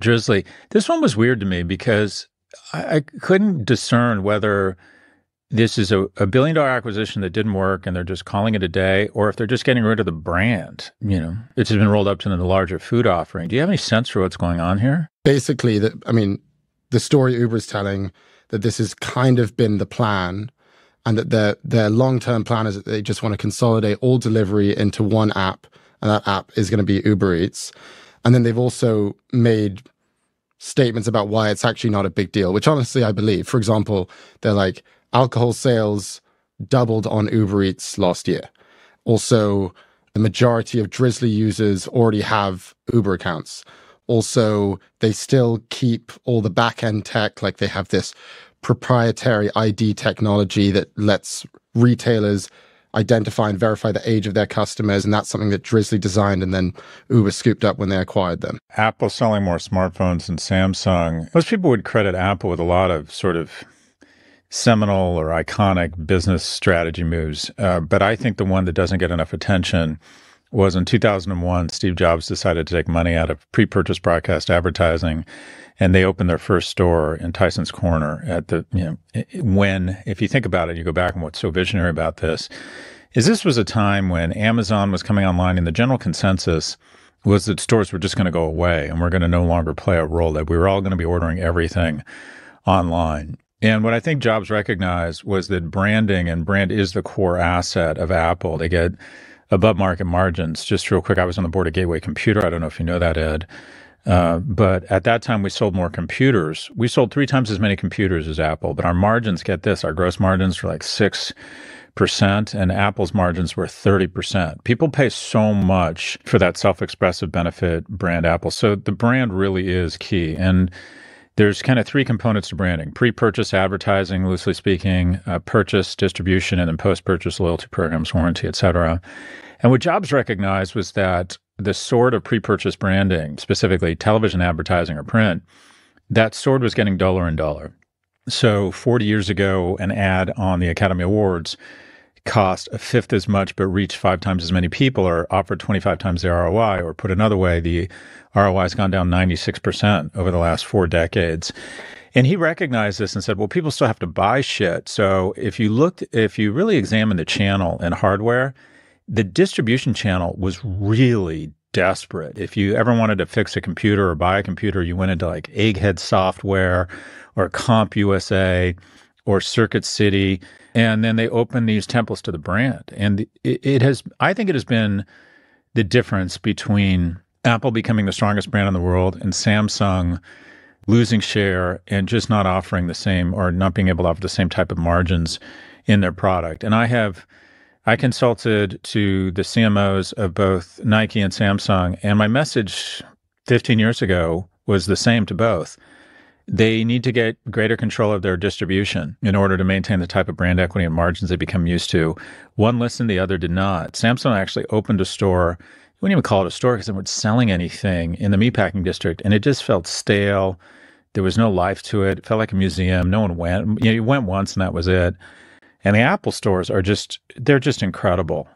Drizzly. This one was weird to me because I couldn't discern whether this is a billion-dollar acquisition that didn't work and they're just calling it a day, or if they're just getting rid of the brand. It's been rolled up to the larger food offering. Do you have any sense for what's going on here? Basically, the story Uber is telling, that this has kind of been the plan, and that their long-term plan is that they just want to consolidate all delivery into one app, and that app is going to be Uber Eats. And then they've also made statements about why it's actually not a big deal, which honestly I believe. For example, they're like, alcohol sales doubled on Uber Eats last year. Also, the majority of Drizzly users already have Uber accounts. Also, they still keep all the back-end tech, like they have this proprietary ID technology that lets retailers identify and verify the age of their customers, and that's something that Drizzly designed and then Uber scooped up when they acquired them. Apple selling more smartphones than Samsung. Most people would credit Apple with a lot of sort of seminal or iconic business strategy moves, but I think the one that doesn't get enough attention was in 2001, Steve Jobs decided to take money out of pre-purchase broadcast advertising, and they opened their first store in Tyson's Corner if you think about it, you go back and what's so visionary about this was a time when Amazon was coming online, and the general consensus was that stores were just going to go away and we're going to no longer play a role, that we were all going to be ordering everything online. And what I think Jobs recognized was that branding, and brand is the core asset of Apple. They get above market margins. Just real quick, I was on the board of Gateway Computer. I don't know if you know that, Ed. But at that time, we sold more computers. We sold 3 times as many computers as Apple, but our margins, get this, our gross margins were like 6%, and Apple's margins were 30%. People pay so much for that self-expressive benefit brand Apple. So the brand really is key. And there's kind of 3 components to branding: pre-purchase advertising, loosely speaking, purchase, distribution, and then post-purchase loyalty programs, warranty, et cetera. And what Jobs recognized was that the sort of pre-purchase branding, specifically television advertising or print, that sword was getting duller and duller. So 40 years ago, an ad on the Academy Awards cost 1/5 as much but reached 5 times as many people, or offered 25 times the ROI, or put another way, the ROI has gone down 96% over the last 4 decades. And he recognized this and said, well, people still have to buy shit. So if you really examine the channel and hardware, the distribution channel was really desperate. If you ever wanted to fix a computer or buy a computer, you went into like Egghead Software or CompUSA or Circuit City, and then they opened these temples to the brand. And I think it has been the difference between Apple becoming the strongest brand in the world and Samsung losing share and just not offering the same, or not being able to offer the same type of margins in their product. And I consulted to the CMOs of both Nike and Samsung, and my message 15 years ago was the same to both. They need to get greater control of their distribution in order to maintain the type of brand equity and margins they become used to. One listened, the other did not. Samsung actually opened a store. You wouldn't even call it a store because they weren't selling anything in the meatpacking district, and it just felt stale. There was no life to it. It felt like a museum. No one went. You went once and that was it. And the Apple stores they're just incredible.